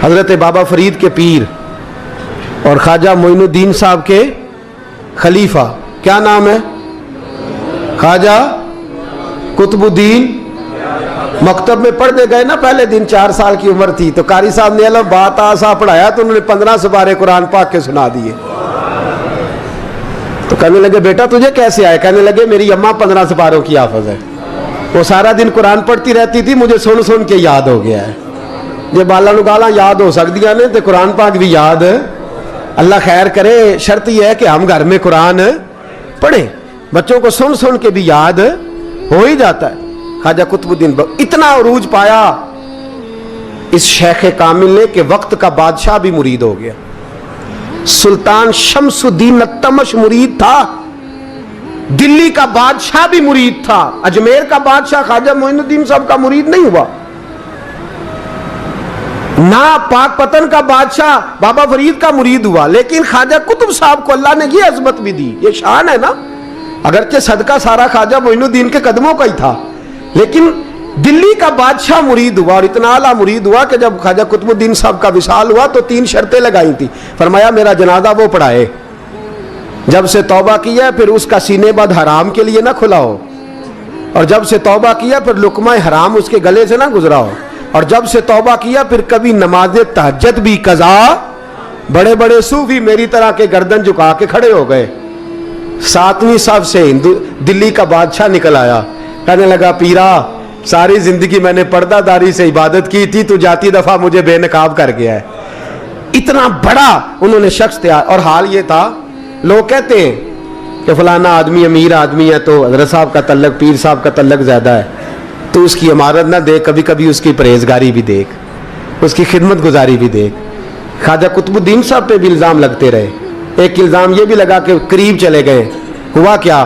حضرت بابا فرید کے پیر اور خواجہ معین الدین صاحب کے خلیفہ، کیا نام ہے؟ خواجہ قطب الدین۔ مکتب میں پڑھنے گئے نا پہلے دن، 4 سال کی عمر تھی، تو قاری صاحب نے الف با تا سا پڑھایا تو انہوں نے 15 سپارے قرآن پاک کے سنا دیے۔ تو کہنے لگے بیٹا تجھے کیسے آئے؟ کہنے لگے میری اماں 15 سپاروں کی حافظ ہے، وہ سارا دن قرآن پڑھتی رہتی تھی، مجھے سن سن کے یاد ہو گیا ہے۔ جب بالا نو گالاں یاد ہو سکدیاں نے تو قرآن پاک بھی یاد، اللہ خیر کرے۔ شرط یہ ہے کہ ہم گھر میں قرآن پڑھیں، بچوں کو سن سن کے بھی یاد ہو ہی جاتا ہے۔ خواجہ قطب الدین اتنا عروج پایا اس شیخ کامل نے کہ وقت کا بادشاہ بھی مرید ہو گیا۔ سلطان شمس الدین التمش مرید تھا، دلی کا بادشاہ بھی مرید تھا، اجمیر کا بادشاہ خواجہ معین الدین صاحب کا مرید نہیں ہوا، نہ پاک پتن کا بادشاہ بابا فرید کا مرید ہوا، لیکن خواجہ قطب صاحب کو اللہ نے یہ عظمت بھی دی۔ یہ شان ہے نا، اگرچہ صدقہ سارا خواجہ معین الدین کے قدموں کا ہی تھا، لیکن دلی کا بادشاہ مرید ہوا، اور اتنا اعلیٰ مرید ہوا کہ جب خواجہ قطب الدین صاحب کا وصال ہوا تو 3 شرطیں لگائی تھی۔ فرمایا میرا جنازہ وہ پڑھائے، جب سے توبہ کیا پھر اس کا سینے بد حرام کے لیے نہ کھلا ہو، اور جب سے توبہ کیا پھر لقمہ حرام اس کے گلے سے نہ گزرا ہو، اور جب سے توبہ کیا پھر کبھی نماز تہجد بھی قضا۔ بڑے بڑے صوفی میری طرح کے گردن جھکا کے کھڑے ہو گئے۔ 7ویں صف سے دلی کا بادشاہ نکل آیا، کہنے لگا پیرا ساری زندگی میں نے پردہ داری سے عبادت کی تھی، تو جاتی دفعہ مجھے بے نقاب کر گیا ہے۔ اتنا بڑا انہوں نے شخص تیار، اور حال یہ تھا لوگ کہتے ہیں کہ فلانا آدمی امیر آدمی ہے تو حضرت صاحب کا تعلق پیر صاحب کا تعلق زیادہ ہے، تو اس کی عمارت نہ دیکھ، کبھی کبھی اس کی پرہیزگاری بھی دیکھ، اس کی خدمت گزاری بھی دیکھ۔ خواجہ قطب الدین صاحب پہ بھی الزام لگتے رہے۔ ایک الزام یہ بھی لگا کہ قریب چلے گئے۔ ہوا کیا؟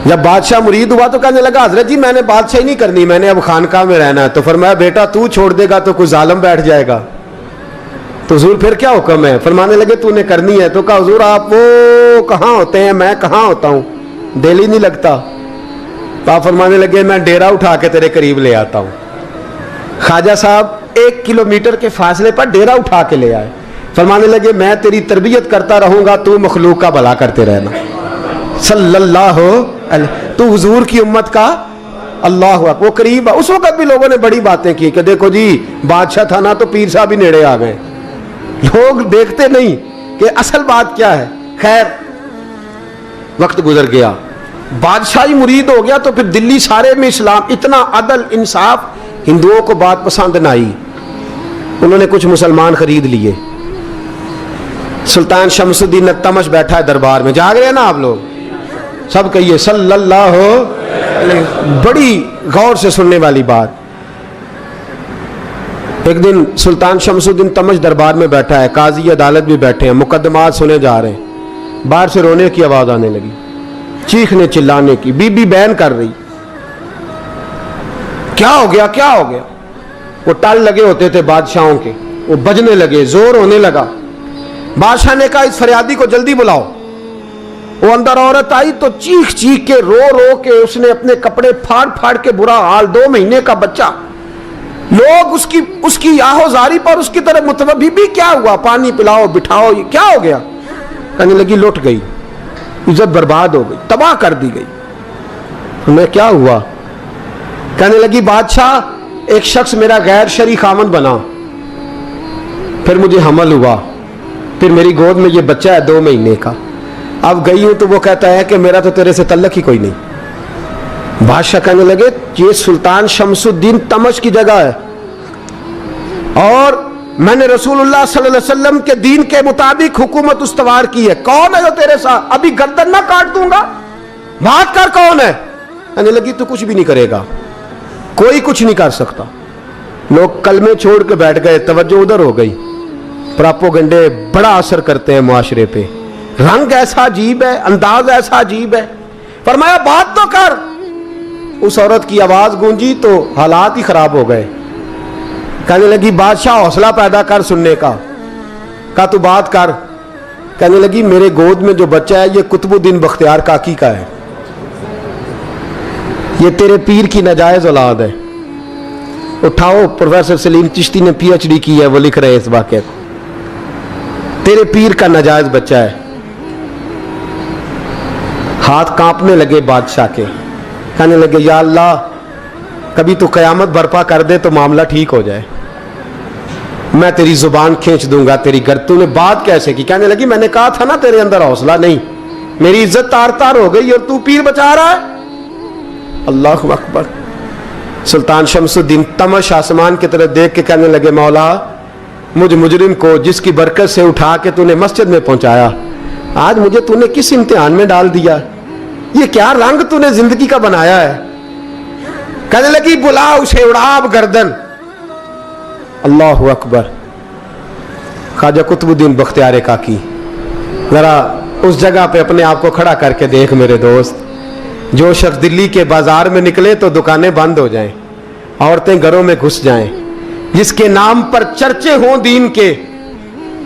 جب بادشاہ مرید ہوا تو کہنے لگا حضرت جی میں نے بادشاہی نہیں کرنی، میں نے اب خانقاہ میں رہنا ہے۔ تو فرمایا بیٹا تو چھوڑ دے گا تو کوئی ظالم بیٹھ جائے گا، تو حضور پھر کیا حکم ہے؟ فرمانے لگے تو نے کرنی ہے۔ تو کہا حضور آپ وہ کہاں ہوتے ہیں، میں کہاں ہوتا ہوں، دل ہی نہیں لگتا۔ تو آپ فرمانے لگے میں ڈیرا اٹھا کے تیرے قریب لے آتا ہوں۔ خواجہ صاحب 1 کلومیٹر کے فاصلے پر ڈیرا اٹھا کے لے آئے۔ فرمانے لگے میں تیری تربیت کرتا رہوں گا، تو مخلوق کا بھلا کرتے رہنا۔ صلی اللہ علیہ، تو حضور کی امت کا اللہ اکبر، وہ قریب۔ اس وقت بھی لوگوں نے بڑی باتیں کی کہ دیکھو جی بادشاہ تھا نا تو پیر صاحب ہی نیڑے آ گئے۔ لوگ دیکھتے نہیں کہ اصل بات کیا ہے۔ خیر وقت گزر گیا، بادشاہی مرید ہو گیا، تو پھر دلی سارے میں اسلام، اتنا عدل انصاف، ہندوؤں کو بات پسند نہ آئی، انہوں نے کچھ مسلمان خرید لیے۔ سلطان شمس الدین التمش بیٹھا ہے دربار میں، جاگ رہے ہیں نا آپ لوگ سب، کہیے صلی اللہ علیہ۔ بڑی غور سے سننے والی بات۔ ایک دن سلطان شمس الدین تمش دربار میں بیٹھا ہے، قاضی عدالت بھی بیٹھے ہیں، مقدمات سنے جا رہے ہیں، باہر سے رونے کی آواز آنے لگی، چیخنے چلانے کی، بی بی بیان کر رہی۔ کیا ہو گیا کیا ہو گیا؟ وہ ٹال لگے ہوتے تھے بادشاہوں کے، وہ بجنے لگے، زور ہونے لگا۔ بادشاہ نے کہا اس فریادی کو جلدی بلاؤ۔ وہ اندر عورت آئی تو چیخ چیخ کے رو رو کے اس نے اپنے کپڑے پھاڑ پھاڑ کے، برا حال، 2 مہینے کا بچہ، لوگ اس کی آہو زاری پر اس کی طرف متوجہ بھی، کیا ہوا؟ پانی پلاؤ بٹھاؤ، یہ کیا ہو گیا؟ کہنے لگی لٹ گئی، عزت برباد ہو گئی، تباہ کر دی گئی۔ میں کیا ہوا؟ کہنے لگی بادشاہ ایک شخص میرا غیر شرعی خاوند بنا، پھر مجھے حمل ہوا، پھر میری گود میں یہ بچہ ہے 2 مہینے کا، اب گئی ہوں تو وہ کہتا ہے کہ میرا تو تیرے سے تعلق ہی کوئی نہیں۔ بادشاہ کہنے لگے یہ سلطان شمس الدین تمش کی جگہ ہے، اور میں نے رسول اللہ صلی اللہ علیہ وسلم کے دین کے مطابق حکومت استوار کی ہے، کون ہے جو تیرے ساتھ؟ ابھی گردن نہ کاٹ دوں گا، بات کر کون ہے؟ کہنے لگی تو کچھ بھی نہیں کرے گا، کوئی کچھ نہیں کر سکتا۔ لوگ کلمے چھوڑ کے بیٹھ گئے، توجہ ادھر ہو گئی۔ پراپوگنڈے بڑا اثر کرتے ہیں معاشرے پہ، رنگ ایسا عجیب ہے، انداز ایسا عجیب ہے۔ فرمایا بات تو کر۔ اس عورت کی آواز گونجی تو حالات ہی خراب ہو گئے۔ کہنے لگی بادشاہ حوصلہ پیدا کر سننے کا۔ کہا تو بات کر۔ کہنے لگی میرے گود میں جو بچہ ہے یہ قطب الدین بختیار کاکی کا ہے، یہ تیرے پیر کی ناجائز اولاد ہے۔ उठाओ, प्रोफेसर सलीम चिश्ती ने PhD की है, वो लिख रहे हैं इस वाक़े को। तेरे पीर का नाजायज बच्चा है। हाथ कांपने लगे बादशाह के, कहने लगे या अल्लाह कभी तो क़यामत बर्पा कर दे तो मामला ठीक हो जाए, मैं तेरी जुबान खींच दूंगा तेरी गर्दन। तूने बात कैसे की? कहने लगी मैंने कहा था ना तेरे अंदर हौसला नहीं, मेरी इज्जत तार तार हो गई और तू पीर बचा रहा है। अल्लाहु अकबर। सुल्तान शमसुद्दीन तमश आसमान की तरफ देख के कहने लगे मौला मुझ मुजरिम को जिसकी बरकत से उठा के तूने मस्जिद में पहुंचाया, आज मुझे तूने किस इम्तिहान में डाल दिया? ये क्या रंग तूने जिंदगी का बनाया है? कहने लगी बुला उसे, उड़ाब गर्दन। अल्लाहु अकबर। ख्वाजा कुतुबुद्दीन बख्तियार काकी, जरा उस जगह पे अपने आप को खड़ा करके देख मेरे दोस्त। जो शख्स दिल्ली के बाजार में निकले तो दुकानें बंद हो जाएं, औरतें घरों में घुस जाएं, जिसके नाम पर चर्चे हों दीन के,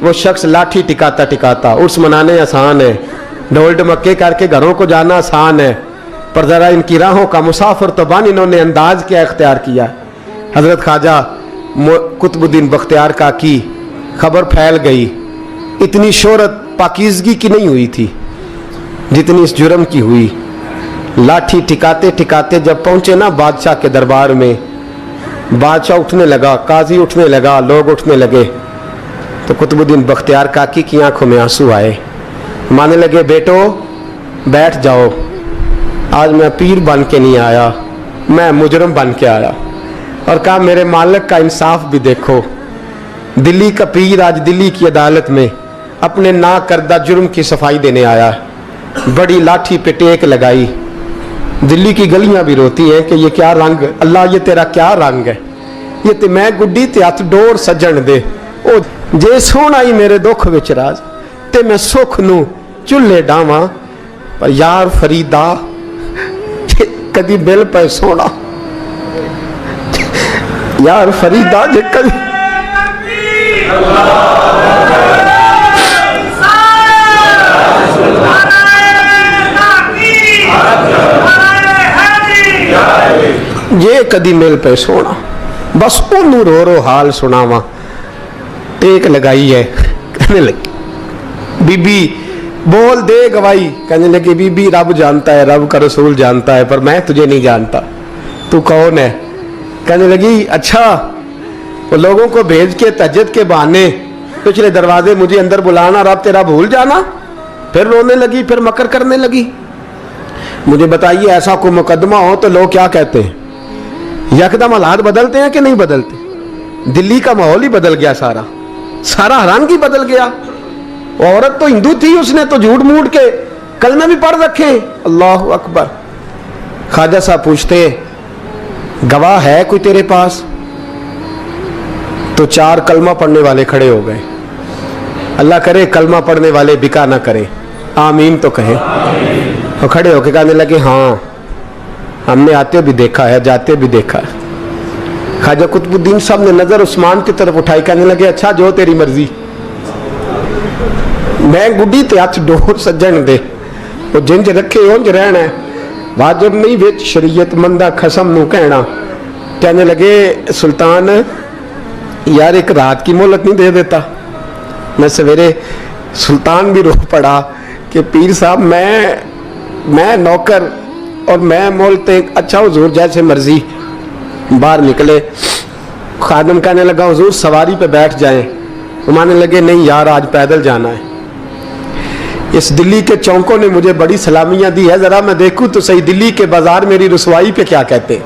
वो शख्स लाठी टिकाता टिकाता। उर्स मनाने आसान है, ढोल ढमक्के करके घरों को जाना आसान है, पर जरा इनकी राहों का मुसाफिर तो बन इन्होंने अंदाज क्या इख्तियार किया। हजरत ख्वाजा कुतुबुद्दीन बख्तियार काकी, खबर फैल गई। इतनी शोहरत पाकीज़गी की नहीं हुई थी जितनी इस जुर्म की हुई। लाठी टिकाते टिकाते जब पहुंचे ना बादशाह के दरबार में, बादशाह उठने लगा, काजी उठने लगा, लोग उठने लगे, तो कुतुबुद्दीन बख्तियार काकी की आंखों में आंसू आए। मानने लगे बेटो बैठ जाओ, आज मैं पीर बन के नहीं आया, मैं मुजरम बन के आया। और कहा मेरे मालिक का इंसाफ भी देखो, दिल्ली का पीर आज दिल्ली की अदालत में अपने ना करदा जुर्म की सफाई देने आया। बड़ी लाठी पे टेक लगाई, दिल्ली की गलियां भी रोती हैं कि ये क्या रंग, अल्लाह ये तेरा क्या रंग है, ये ते मैं गुड्डी ते हथ डोर सजन दे। ओ जे सोना ही मेरे दुख विच राज, ते मैं सुख नू चुल्हे डावां, पर यार फरीदा कदी बिल पे सोना, यार फरीदा जे कदी ये कदी मिल पे सोना, बस ओनू रो रो हाल सुनावा। टेक लगाई है, कहने लगी बीबी बोल दे गवाही। कहने लगी बीबी रब जानता है, रब का रसूल जानता है, पर मैं तुझे नहीं जानता, तू कौन है? कहने लगी अच्छा वो लोगों को भेज के तहज्जुद के बहाने पिछले दरवाजे मुझे अंदर बुलाना, रब तेरा भूल जाना। फिर रोने लगी, फिर मकर करने लगी। मुझे बताइए ऐसा कोई मुकदमा हो तो लोग क्या कहते हैं? यकदम हालात बदलते हैं कि नहीं बदलते? दिल्ली का माहौल ही बदल गया, सारा सारा हरानगी बदल गया। औरत तो हिंदू थी, उसने तो झूठ मूठ के कलमे भी पढ़ रखे। अल्लाह अकबर। ख्वाजा साहब पूछते गवाह है कोई तेरे पास? तो 4 कलमा पढ़ने वाले खड़े हो गए। अल्लाह करे कलमा पढ़ने वाले बिका ना करे, आमीन तो कहे। तो खड़े होके कहने लगे हाँ हमने आते भी देखा है, जाते भी देखा है। ख्वाजा कुतुबुद्दीन साहब ने नजर उस्मान की तरफ उठाई, कहने लगे अच्छा जो तेरी मर्जी, मैं गुड्डी ते हथ डोर सज्जन दे, वो जिंज रखे उंज रहना है, वाजिब नहीं विच शरीयत मंदा खसम नू कहना। कहने लगे सुल्तान यार एक रात की मोहलत नहीं दे देता? मैं सवेरे सुल्तान भी रो पड़ा कि पीर साहब मैं नौकर और मैं मोलते, अच्छा हुजूर जैसे मर्जी। बाहर निकले, खादम कहने लगा हुजूर सवारी पे बैठ जाएं। मानने लगे नहीं यार आज पैदल जाना है। इस दिल्ली के चौकों ने मुझे बड़ी सलामियां दी है, जरा मैं देखूं तो सही दिल्ली के बाजार मेरी रुसवाई पे क्या कहते,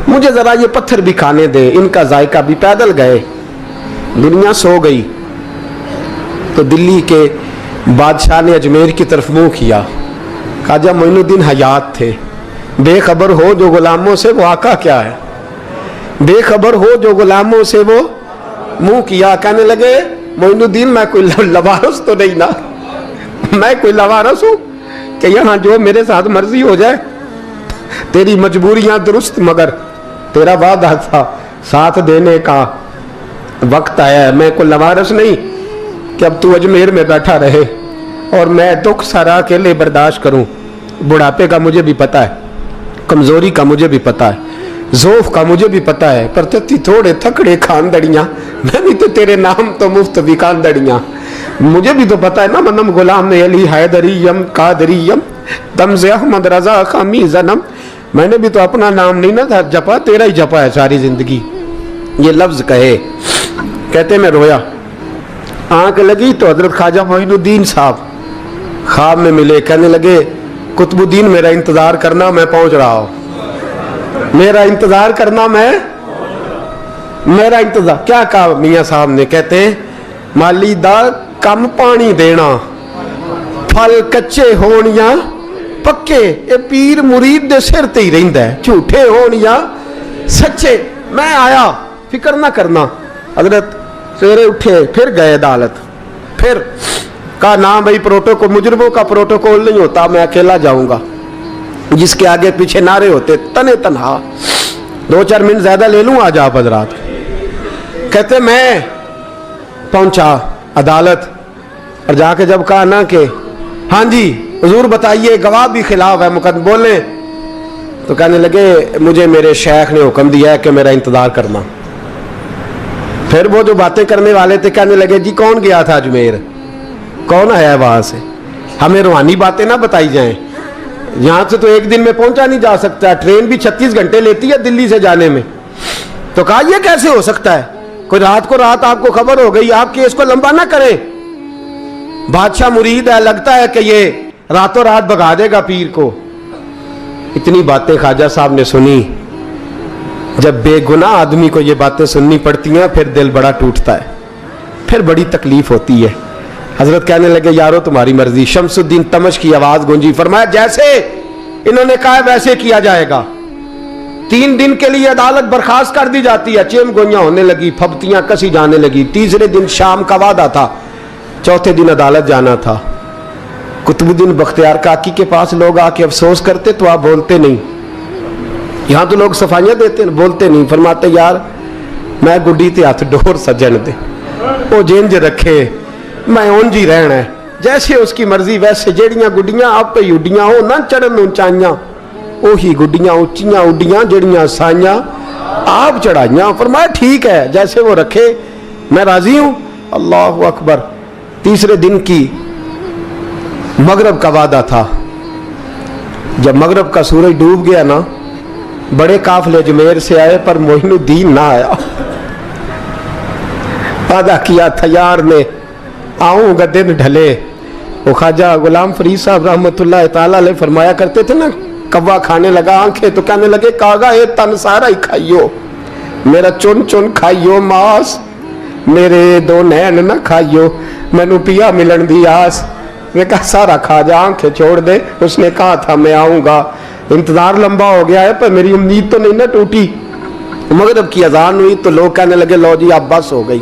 मुझे जरा ये पत्थर भी खाने दे, इनका जायका भी। पैदल गए, दुनिया सो गई तो दिल्ली के बादशाह ने अजमेर की तरफ मुंह किया। ख्वाजा मोइनुद्दीन हयात थे। बेखबर हो जो गुलामों से वो आका क्या है, बेखबर हो जो गुलामों से वो मुंह किया। कहने लगे मोइनुद्दीन मैं कोई लवारस तो नहीं ना, मैं कोई लवारस हूं कि यहाँ जो मेरे साथ मर्जी हो जाए? तेरी मजबूरियां दुरुस्त, मगर तेरा वादा था साथ देने का, वक्त आया है। मैं कोई लवारस नहीं कि अब तू अजमेर में बैठा रहे और मैं दुख सारा अकेले बर्दाश्त करूं। बुढ़ापे का मुझे भी पता है, कमजोरी का मुझे भी पता है, ज़ोफ़ का मुझे भी पता है, पर तत्ती थोड़े थकड़े खानदड़ियाँ, मैं भी तो तेरे नाम तो मुफ्त भी खानदड़ियाँ। मुझे भी तो पता है ना, मनम गुलाम अली हैदरियम कादरियम तमज़े अहमद रज़ा खामी ज़नम। मैंने भी तो अपना नाम नहीं ना जपा, तेरा ही जपा है सारी ज़िंदगी। ये लफ्ज़ कहे, कहते मैं रोया, आँख लगी तो हज़रत ख्वाजा मोइनुद्दीन साहब ख्वाब में मिले। कहने लगे कुतुबुद्दीन मेरा इंतज़ार करना, मैं पहुँच रहा हूँ। मेरा इंतज़ार करना, मेरा इंतज़ार। क्या कहा मियाँ साहब ने? कहते हैं माली दा कम पानी देना, फल कच्चे होण या पक्के, ये पीर मुरीद दे सिर ते ही रहिंदा है, झूठे होण या सच्चे। मैं आया, फिक्र ना करना। हजरत सवेरे उठे, फिर गए अदालत, फिर कहा ना भाई प्रोटोकॉल, मुजरिमों का प्रोटोकॉल नहीं होता, मैं अकेला जाऊंगा। जिसके आगे पीछे नारे होते तने तनहा, 2-4 मिनट ज्यादा ले लूं आज आप हजरात। कहते मैं पहुंचा अदालत और जाके जब कहा ना कि हाँ जी हुजूर बताइए, गवाह भी खिलाफ है, मुकदमे बोले, तो कहने लगे मुझे मेरे शेख ने हुक्म दिया है कि मेरा इंतजार करना। फिर वो जो बातें करने वाले थे कहने लगे जी कौन गया था अजमेर, कौन आया है वहां से, हमें रूहानी बातें ना बताई जाएं। यहाँ से तो एक दिन में पहुंचा नहीं जा सकता, ट्रेन भी 36 घंटे लेती है दिल्ली से जाने में। तो कहा यह कैसे हो सकता है, कोई रात को रात आपको खबर हो गई, आप केस को लंबा ना करें। बादशाह मुरीद है, लगता है कि ये रातों रात भगा देगा पीर को। इतनी बातें ख्वाजा साहब ने सुनी। जब बेगुनाह आदमी को ये बातें सुननी पड़ती हैं फिर दिल बड़ा टूटता है, फिर बड़ी तकलीफ होती है। हजरत कहने लगे यारो तुम्हारी मर्जी। शमसुद्दीन तमश की आवाज गूंजी, फरमाया जैसे इन्होंने कहा वैसे किया जाएगा। 3 दिन के लिए अदालत बर्खास्त कर दी जाती है। चेम गोइयां होने लगी, फबतियां कसी जाने लगी। तीसरे दिन शाम का वादा था, चौथे दिन अदालत जाना था। कुतुबुद्दीन बख्तियार काकी के पास लोग आके अफसोस करते तो आप बोलते नहीं। यहां तो लोग सफाइयां देते बोलते नहीं। फरमाते यार मैं गुड्डी ते हथ डोर सजन दे, वो जिंज रखे, मैं उंज ही रहना है, जैसे उसकी मर्जी वैसे। जेड़ियां गुड्डियां आप पे उड्डियां हो ना चढ़न ऊंचाइयां, ओही गुड्डियां उच्चियां उड्डियां जेड़ियां साइयां आप चढ़ाइयां। फरमाया ठीक है, जैसे वो रखे मैं राजी हूं। अल्लाह अकबर। तीसरे दिन की मगरब का वादा था। जब मगरब का सूरज डूब गया ना, बड़े काफले अजमेर से आए पर मोइनुद्दीन ना आया। वादा किया था यार ने, आऊंगा दिन ढले। वो ख्वाजा गुलाम फरीद साहब रहमतुल्लाह ताला अलैह फरमाया करते थे ना, कव्वा खाने लगा आंखें तो कहने लगे कागा ये तन सारा ही खाइयो, मेरा चुन चुन खाइयो मास, मेरे 2 नैन ना खाइयो, मैनू पिया मिलन दी आस। मैं कहा सारा खा जा, आंखें छोड़ दे। उसने कहा था मैं आऊंगा, इंतजार लंबा हो गया है पर मेरी उम्मीद तो नहीं ना टूटी। मगरिब की अजान हुई तो लोग कहने लगे लो जी अब बस हो गई।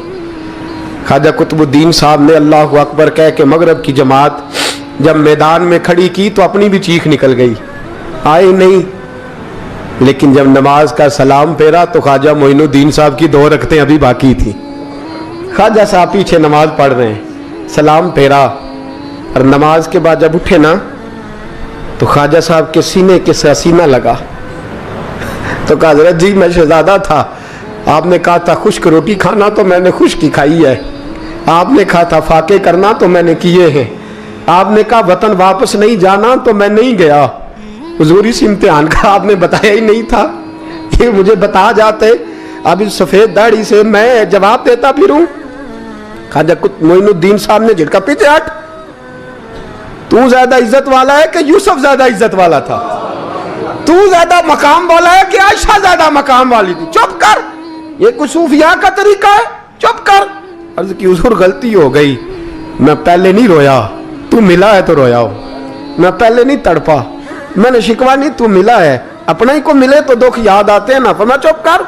ख्वाजा कुतुबुद्दीन साहब ने अल्लाह अकबर कह के मगरिब की जमात जब मैदान में खड़ी की तो अपनी भी चीख निकल गई, आए नहीं। लेकिन जब नमाज का सलाम फेरा तो ख्वाजा मोइनुद्दीन साहब की 2 रकतें अभी बाकी थी। ख्वाजा साहब पीछे नमाज पढ़ रहे हैं, सलाम फेरा और नमाज के बाद जब उठे ना तो ख्वाजा साहब के सीने के सीना लगा। तो कहा हजरत जी मैं शहजादा था, आपने कहा था खुश्क रोटी खाना तो मैंने खुश्क ही खाई है, आपने कहा था फाके करना तो मैंने किए हैं, आपने कहा वतन वापस नहीं जाना तो मैं नहीं गया। हुजूर इस इम्तिहान का आपने बताया ही नहीं था, ये मुझे बता जाते, अब इस सफेद दाढ़ी से मैं जवाब देता फिरूं। ख्वाजा मोइनुद्दीन साहब ने झिड़का, पीछे हट, तू ज्यादा इज्जत वाला है कि यूसुफ ज्यादा इज्जत वाला था, तू ज्यादा मकाम वाला है कि आयशा ज्यादा मकाम वाली थी, चुप कर, ये कुछ सूफिया का तरीका है, चुप कर। अर्ज की हुजूर गलती हो गई, मैं पहले नहीं रोया, तू मिला है तो रोया हो, मैं पहले नहीं तड़पा, मैंने शिकवा नहीं, तू मिला है, अपने ही को मिले तो दुख याद आते हैं ना। फिर मैं चुप कर,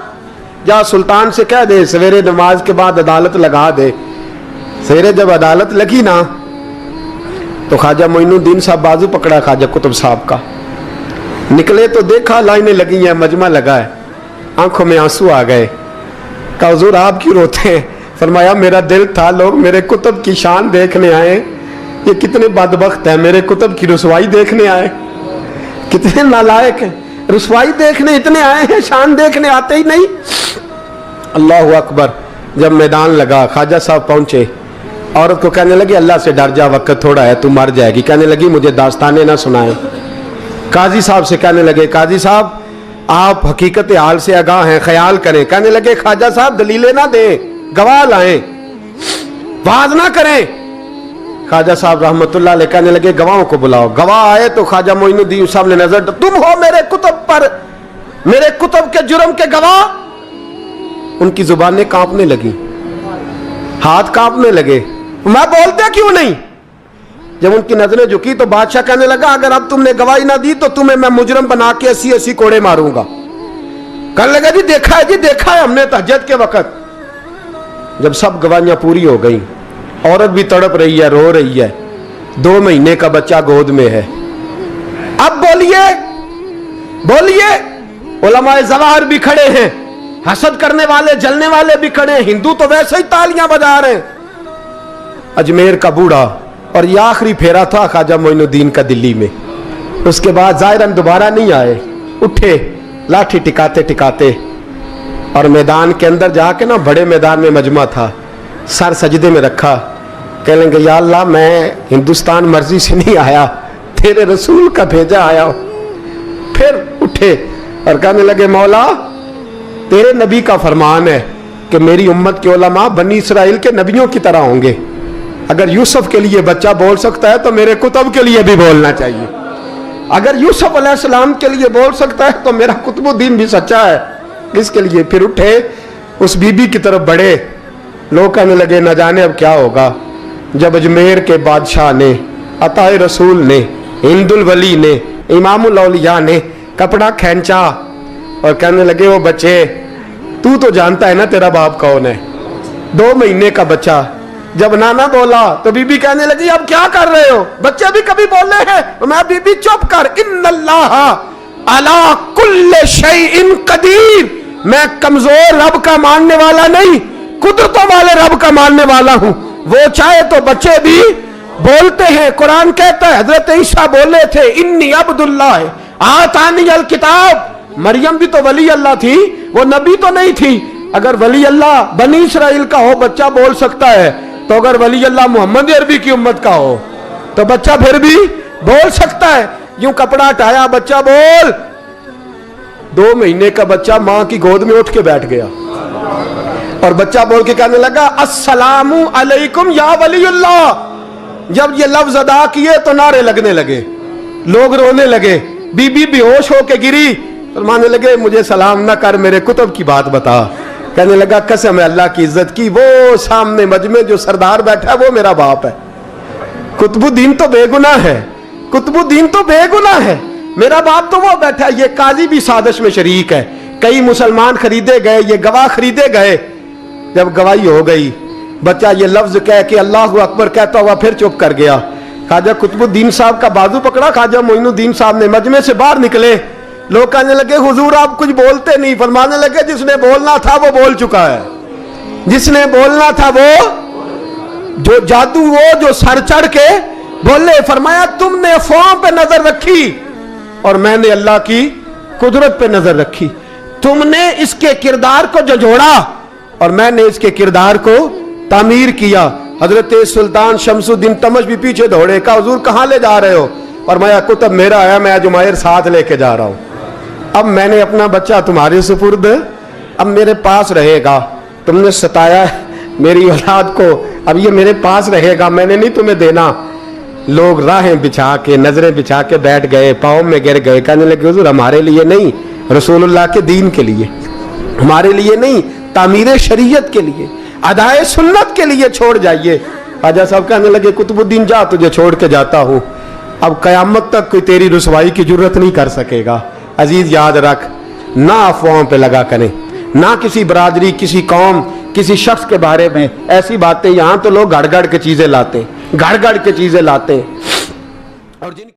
जा सुल्तान से कह दे सवेरे नमाज के बाद अदालत लगा दे। सवेरे जब अदालत लगी ना तो ख्वाजा मोइनुद्दीन साहब बाजू पकड़ा ख्वाजा कुतुब साहब का, निकले तो देखा लाइनें लगी हैं, मजमा लगा है, आंखों में आंसू आ गए। कहा हुजूर आप क्यों रोते हैं? फरमाया मेरा दिल था लोग मेरे कुतुब की शान देखने आए, ये कितने बदबख्त हैं, मेरे कुतुब की रुसवाई देखने आए, कितने नालायक हैं। रुसवाई देखने इतने आए हैं, शान देखने आते ही नहीं। अल्लाह अकबर। जब मैदान लगा, ख्वाजा साहब पहुंचे, औरत को कहने लगी अल्लाह से डर जा, वक्त थोड़ा है, तू मर जाएगी। कहने लगी मुझे दास्तानें ना सुनाएं। काजी साहब से कहने लगे काजी साहब आप हकीकत हाल से आगाह हैं, ख्याल करें। कहने लगे ख्वाजा साहब दलीलें ना दें, गवाह लाएं, वाज ना करें। ख्वाजा साहब रहमतुल्लाह अलैह कहने लगे गवाहों को बुलाओ। गवाह आए तो ख्वाजा मोइनुद्दीन साहब ने नजर, तुम हो मेरे कुतुब पर, मेरे कुतुब के जुर्म के गवाह। उनकी जुबानें कांपने लगी, हाथ कांपने लगे, मैं बोलते क्यों नहीं। जब उनकी नजरें झुकी तो बादशाह कहने लगा अगर अब तुमने गवाही ना दी तो तुम्हें मैं मुजरम बना के 80-80 कोड़े मारूंगा। कहने लगा जी देखा है, जी देखा है हमने तहज्जुद के वक्त। जब सब गवाहियां पूरी हो गई, औरत भी तड़प रही है, रो रही है, 2 महीने का बच्चा गोद में है। अब बोलिए बोलिए, उलमाए ज़वाहिर भी खड़े हैं, हसद करने वाले जलने वाले भी खड़े हैं, हिंदू तो वैसे ही तालियां बजा रहे हैं। अजमेर का बूढ़ा, और ये आखिरी फेरा था ख्वाजा मोइनुद्दीन का दिल्ली में। उसके बाद ज़ाहिरन दोबारा नहीं आए, उठे लाठी टिकाते टिकाते और मैदान के अंदर जाके ना, बड़े मैदान में मजमा था, सर सजदे में रखा। कहने लगे या अल्लाह मैं हिंदुस्तान मर्जी से नहीं आया, तेरे रसूल का भेजा आया हूं। फिर उठे और कहने लगे मौला तेरे नबी का फरमान है कि मेरी उम्मत के उलमा बनी इसराइल के नबियों की तरह होंगे। अगर यूसुफ के लिए बच्चा बोल सकता है तो मेरे कुतुब के लिए भी बोलना चाहिए। अगर यूसुफ अलैहिस्सलाम के लिए बोल सकता है तो मेरा कुतुबुद्दीन भी सच्चा है। इसके लिए फिर उठे, उस बीबी की तरफ बढ़े। लोग कहने लगे न जाने अब क्या होगा। जब अजमेर के बादशाह ने, अताए रसूल ने, हिंदुल वली ने, इमामुल औलिया ने कपड़ा खींचा और कहने लगे वो बच्चे तू तो जानता है ना तेरा बाप कौन है। 2 महीने का बच्चा। जब नाना बोला तो बीबी कहने लगी अब क्या कर रहे हो, बच्चे भी कभी बोल रहे हैं। मैं बीबी चुप कर, इन्नल्लाह अला कुल्ले शैइन कदीर, मैं कमजोर रब का मानने वाला नहीं, कुदरतों वाले रब का मानने वाला हूं। वो चाहे तो बच्चे भी बोलते हैं। कुरान कहता है हजरत ईसा बोले थे इन्नी अब्दुल्लाह आतानी अल किताब। मरियम भी तो वली अल्लाह थी, वो नबी तो नहीं थी। अगर वली अल्लाह बनी इसराइल का हो बच्चा बोल सकता है, तो अगर वली अल्लाह मोहम्मद अरबी की उम्मत का हो तो बच्चा फिर भी बोल सकता है। यूं कपड़ा हटाया, बच्चा बोल। 2 महीने का बच्चा मां की गोद में उठ के बैठ गया और बच्चा बोल के कहने लगा अस्सलामु अलैकुम या वलीउल्लाह। जब ये लफ्ज अदा किए तो नारे लगने लगे, लोग रोने लगे, बीबी बेहोश होके गिरी। फरमाने लगे मुझे सलाम ना कर, मेरे कुतुब की बात बता। कहने लगा कसम है अल्लाह की इज्जत की, वो सामने मजमे जो सरदार बैठा है वो मेरा बाप है। कुतुबुद्दीन तो बेगुनाह है, कुतुबुद्दीन तो बेगुनाह है, मेरा बाप तो वो बैठा है। ये काजी भी साजिश में शरीक है। कई मुसलमान खरीदे गए, ये गवाह खरीदे गए। जब गवाही हो गई, बच्चा ये लफ्ज कह के अल्लाहु अकबर कहता हुआ फिर चुप कर गया। ख्वाजा कुतुबुद्दीन साहब का बाजू पकड़ा ख्वाजा मोइनुद्दीन साहब ने, मजमे से बाहर निकले। लोग कहने लगे हुजूर आप कुछ बोलते नहीं। फरमाने लगे जिसने बोलना था वो बोल चुका है, जिसने बोलना था वो, जो जादू वो जो सर चढ़ के बोले। फरमाया तुमने अफवाह पे नजर रखी और मैंने अल्लाह की कुदरत पे नजर रखी। तुमने इसके किरदार को जोड़ा और मैंने इसके किरदार को तामीर किया। हजरत सुल्तान शमसुद्दीन तमश भी पीछे दौड़े, कहा हुजूर कहां ले जा रहे हो। और मैं कुतुब मेरा आया, मैं जुमैर साथ लेके जा रहा हूं। अब मैंने अपना बच्चा तुम्हारे सुपुर्द, अब मेरे पास रहेगा। तुमने सताया मेरी औलाद को, अब ये मेरे पास रहेगा, मैंने नहीं तुम्हें देना। लोग राहें बिछा के, नजरें बिछा के बैठ गए, पाँव में गिर गए। कहने लगे हुजूर हमारे लिए नहीं, रसूलुल्लाह के दीन के लिए, हमारे लिए नहीं, तामीर शरीयत के लिए, अदाए सुन्नत के लिए छोड़ जाइए। ख्वाजा साहब कहने लगे कुतुबुद्दीन जा, तुझे छोड़ के जाता हूं, अब कयामत तक कोई तेरी रुसवाई की जरूरत नहीं कर सकेगा। अजीज याद रख, ना अफवाहों पे लगा करें, ना किसी बरादरी, किसी कौम, किसी शख्स के बारे में ऐसी बातें। यहां तो लोग गड़ गड़ के चीजें लाते हैं, गड़ गड़ के चीजें लाते हैं। और जिन